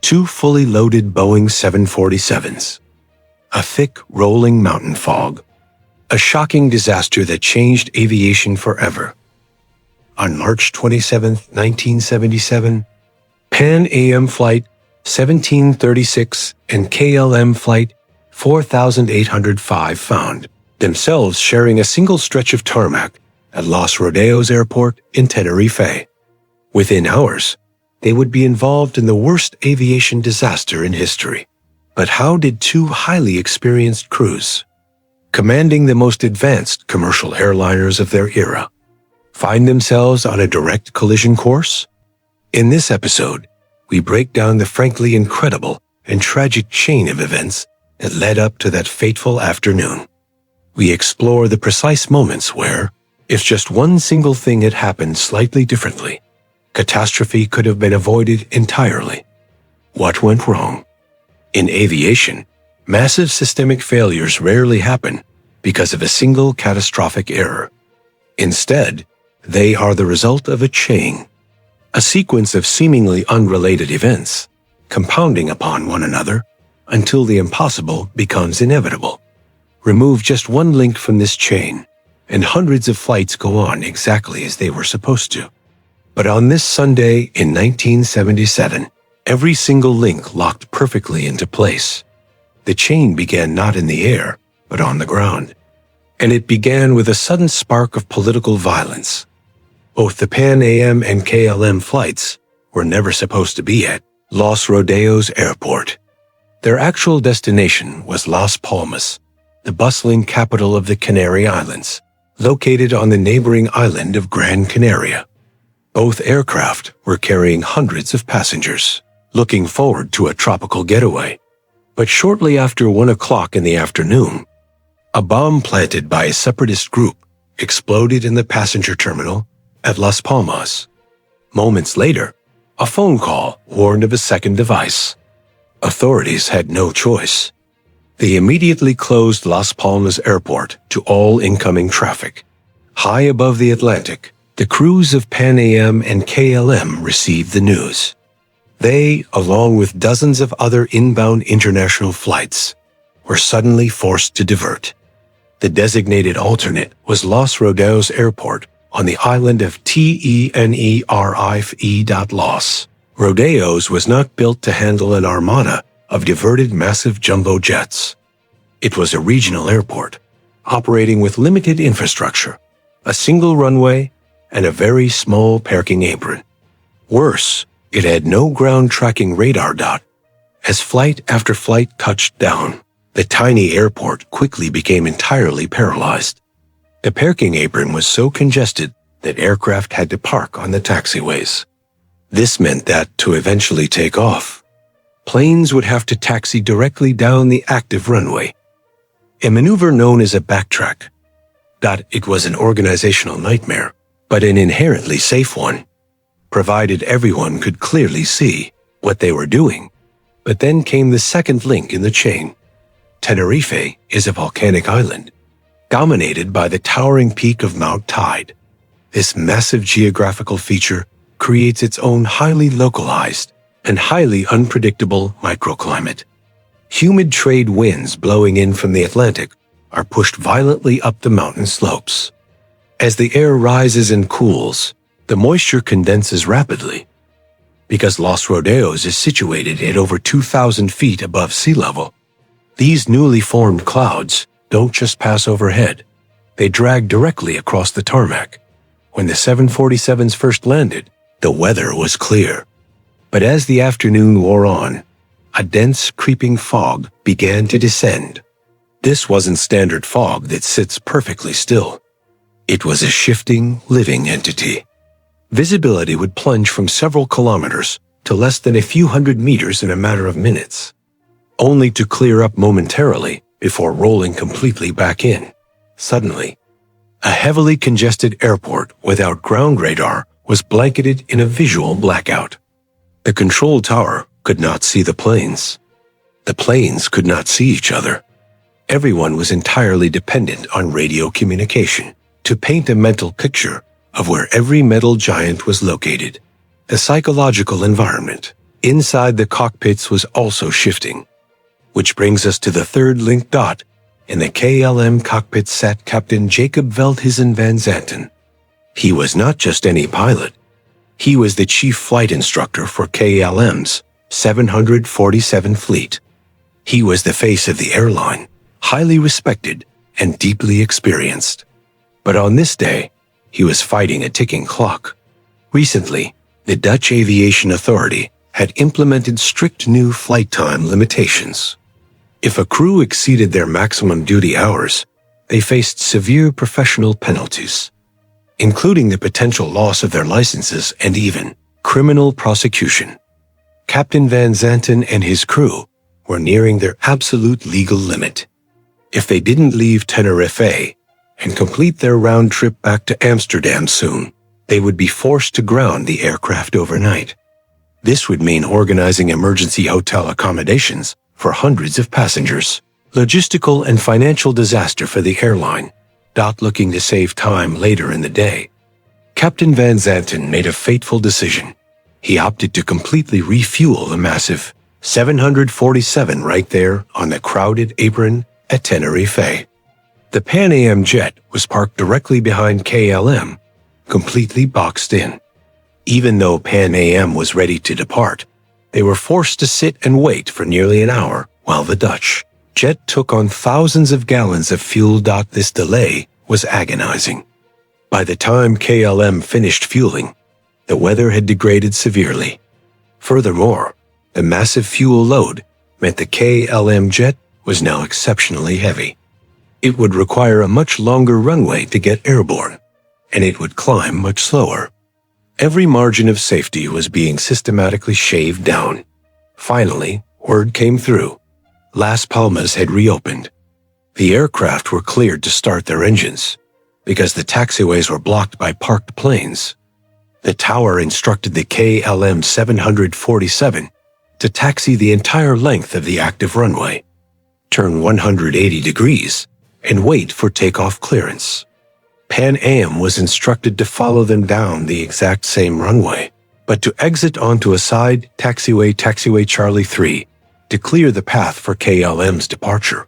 two fully loaded Boeing 747s. A thick, rolling mountain fog. A shocking disaster that changed aviation forever. On March 27, 1977, Pan Am Flight 1736 and KLM Flight 4805 found themselves sharing a single stretch of tarmac at Los Rodeos Airport in Tenerife. Within hours, they would be involved in the worst aviation disaster in history. But how did two highly experienced crews, commanding the most advanced commercial airliners of their era, find themselves on a direct collision course? In this episode, we break down the frankly incredible and tragic chain of events that led up to that fateful afternoon. We explore the precise moments where, if just one single thing had happened slightly differently, catastrophe could have been avoided entirely. What went wrong? In aviation, massive systemic failures rarely happen because of a single catastrophic error. Instead, they are the result of a chain, a sequence of seemingly unrelated events, compounding upon one another until the impossible becomes inevitable. Remove just one link from this chain, and hundreds of flights go on exactly as they were supposed to. But on this Sunday in 1977, every single link locked perfectly into place. The chain began not in the air, but on the ground. And it began with a sudden spark of political violence. Both the Pan Am and KLM flights were never supposed to be at Los Rodeos Airport. Their actual destination was Las Palmas, the bustling capital of the Canary Islands, located on the neighboring island of Gran Canaria. Both aircraft were carrying hundreds of passengers, looking forward to a tropical getaway. But shortly after 1 o'clock in the afternoon, a bomb planted by a separatist group exploded in the passenger terminal at Las Palmas. Moments later, a phone call warned of a second device. Authorities had no choice. They immediately closed Las Palmas Airport to all incoming traffic. High above the Atlantic, the crews of Pan Am and KLM received the news. They, along with dozens of other inbound international flights, were suddenly forced to divert. The designated alternate was Los Rodeos Airport on the island of Tenerife. Los Rodeos was not built to handle an armada of diverted massive jumbo jets. It was a regional airport, operating with limited infrastructure, a single runway, and a very small parking apron. Worse, it had no ground tracking radar dot. As flight after flight touched down, the tiny airport quickly became entirely paralyzed. The parking apron was so congested that aircraft had to park on the taxiways. This meant that, to eventually take off, planes would have to taxi directly down the active runway, a maneuver known as a backtrack. It was an organizational nightmare, but an inherently safe one, provided everyone could clearly see what they were doing. But then came the second link in the chain. Tenerife is a volcanic island, dominated by the towering peak of Mount Tide. This massive geographical feature creates its own highly localized and highly unpredictable microclimate. Humid trade winds blowing in from the Atlantic are pushed violently up the mountain slopes. As the air rises and cools, the moisture condenses rapidly. Because Los Rodeos is situated at over 2,000 feet above sea level, these newly formed clouds don't just pass overhead. They drag directly across the tarmac. When the 747s first landed, the weather was clear. But as the afternoon wore on, a dense, creeping fog began to descend. This wasn't standard fog that sits perfectly still. It was a shifting, living entity. Visibility would plunge from several kilometers to less than a few hundred meters in a matter of minutes, only to clear up momentarily before rolling completely back in. Suddenly, a heavily congested airport without ground radar was blanketed in a visual blackout. The control tower could not see the planes. The planes could not see each other. Everyone was entirely dependent on radio communication to paint a mental picture of where every metal giant was located. The psychological environment Inside the cockpits was also shifting. Which brings us to the third linked dot. In the KLM cockpit sat Captain Jacob Veldhuizen van Zanten. He was not just any pilot. He was the chief flight instructor for KLM's 747 fleet. He was the face of the airline, highly respected and deeply experienced. But on this day, he was fighting a ticking clock. Recently, the Dutch Aviation Authority had implemented strict new flight time limitations. If a crew exceeded their maximum duty hours, they faced severe professional penalties, including the potential loss of their licenses and even criminal prosecution. Captain Van Zanten and his crew were nearing their absolute legal limit. If they didn't leave Tenerife and complete their round trip back to Amsterdam soon, they would be forced to ground the aircraft overnight. This would mean organizing emergency hotel accommodations for hundreds of passengers. Logistical and financial disaster for the airline. Looking to save time later in the day, Captain Van Zanten made a fateful decision. He opted to completely refuel the massive 747 right there on the crowded apron at Tenerife. The Pan Am jet was parked directly behind KLM, completely boxed in. Even though Pan Am was ready to depart, they were forced to sit and wait for nearly an hour while the Dutch jet took on thousands of gallons of fuel. This delay was agonizing. By the time KLM finished fueling, the weather had degraded severely. Furthermore, the massive fuel load meant the KLM jet was now exceptionally heavy. It would require a much longer runway to get airborne, and it would climb much slower. Every margin of safety was being systematically shaved down. Finally, word came through. Las Palmas had reopened. The aircraft were cleared to start their engines because the taxiways were blocked by parked planes. The tower instructed the KLM 747 to taxi the entire length of the active runway, turn 180 degrees, and wait for takeoff clearance. Pan Am was instructed to follow them down the exact same runway, but to exit onto a side taxiway Charlie 3 to clear the path for KLM's departure.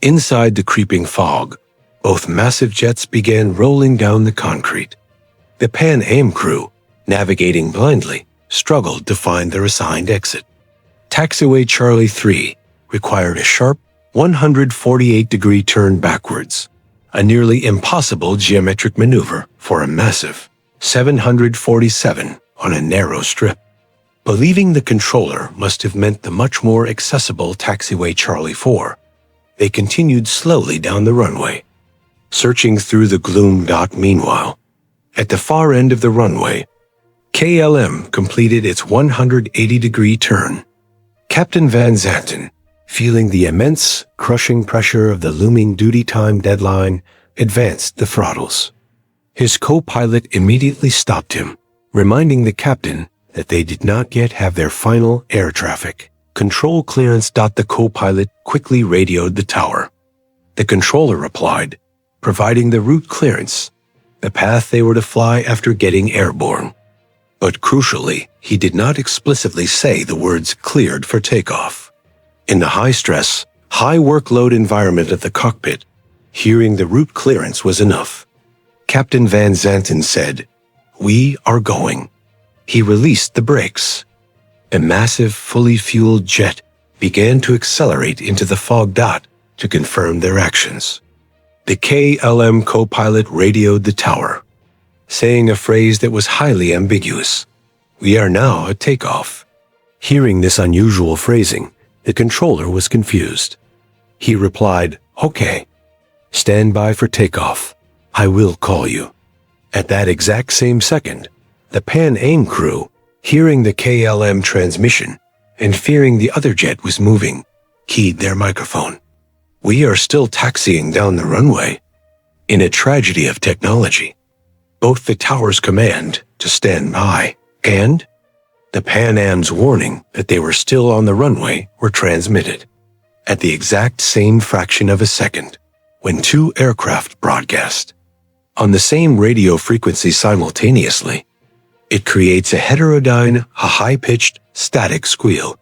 Inside the creeping fog, both massive jets began rolling down the concrete. The Pan Am crew, navigating blindly, struggled to find their assigned exit. Taxiway Charlie 3 required a sharp 148-degree turn backwards, a nearly impossible geometric maneuver for a massive 747 on a narrow strip. Believing the controller must have meant the much more accessible taxiway Charlie 4, they continued slowly down the runway, searching through the gloom. Meanwhile, at the far end of the runway, KLM completed its 180-degree turn. Captain Van Zanten, feeling the immense, crushing pressure of the looming duty time deadline, advanced the throttles. His co-pilot immediately stopped him, reminding the captain that they did not yet have their final air traffic control clearance. The co-pilot quickly radioed the tower. The controller replied, providing the route clearance, the path they were to fly after getting airborne. But crucially, he did not explicitly say the words cleared for takeoff. In the high-stress, high-workload environment of the cockpit, hearing the route clearance was enough. Captain Van Zanten said, "We are going." He released the brakes. A massive, fully fueled jet began to accelerate into the fog. To confirm their actions. The KLM co-pilot radioed the tower, saying a phrase that was highly ambiguous. "We are now at takeoff." Hearing this unusual phrasing, the controller was confused. He replied, "Okay. Stand by for takeoff. I will call you." At that exact same second, the Pan Am crew, hearing the KLM transmission and fearing the other jet was moving, keyed their microphone. "We are still taxiing down the runway." In a tragedy of technology, both the tower's command to stand by and the Pan Am's warning that they were still on the runway were transmitted at the exact same fraction of a second when two aircraft broadcast on the same radio frequency simultaneously. It creates a heterodyne, high-pitched, static squeal.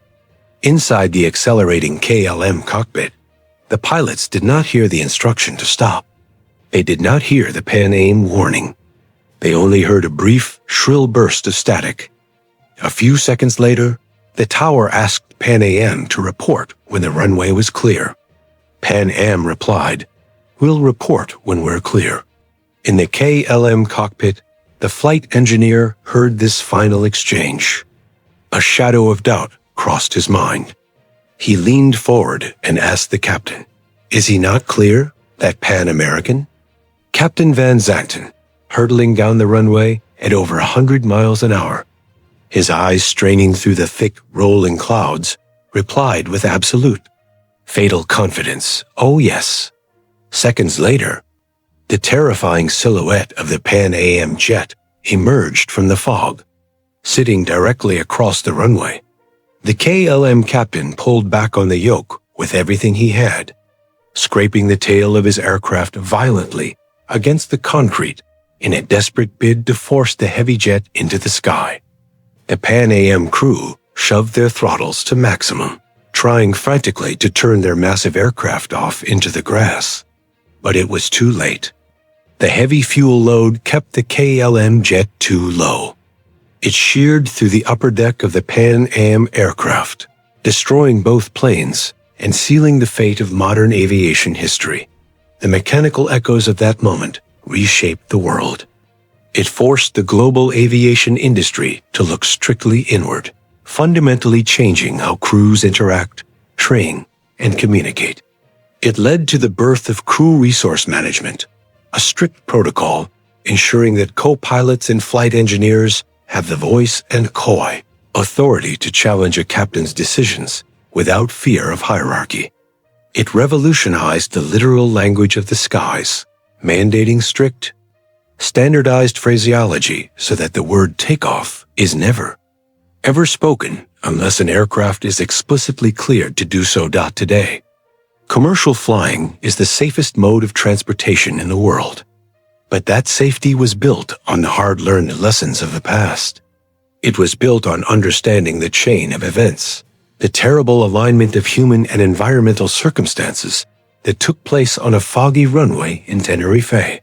Inside the accelerating KLM cockpit, the pilots did not hear the instruction to stop. They did not hear the Pan Am warning. They only heard a brief, shrill burst of static. A few seconds later, the tower asked Pan Am to report when the runway was clear. Pan Am replied, "We'll report when we're clear." In the KLM cockpit, the flight engineer heard this final exchange. A shadow of doubt crossed his mind. He leaned forward and asked the captain, "Is he not clear, that Pan American?" Captain Van Zanten, hurtling down the runway at over 100 miles an hour, his eyes straining through the thick, rolling clouds, replied with absolute, fatal confidence, "Oh yes." Seconds later, the terrifying silhouette of the Pan Am jet emerged from the fog, sitting directly across the runway. The KLM captain pulled back on the yoke with everything he had, scraping the tail of his aircraft violently against the concrete in a desperate bid to force the heavy jet into the sky. The Pan Am crew shoved their throttles to maximum, trying frantically to turn their massive aircraft off into the grass. But it was too late. The heavy fuel load kept the KLM jet too low. It sheared through the upper deck of the Pan Am aircraft, destroying both planes and sealing the fate of modern aviation history. The mechanical echoes of that moment reshaped the world. It forced the global aviation industry to look strictly inward, fundamentally changing how crews interact, train, and communicate. It led to the birth of crew resource management, a strict protocol ensuring that co-pilots and flight engineers have the voice and authority to challenge a captain's decisions without fear of hierarchy. It revolutionized the literal language of the skies, mandating strict, standardized phraseology so that the word takeoff is never, ever spoken unless an aircraft is explicitly cleared to do so. Today, commercial flying is the safest mode of transportation in the world. But that safety was built on the hard-learned lessons of the past. It was built on understanding the chain of events, the terrible alignment of human and environmental circumstances that took place on a foggy runway in Tenerife.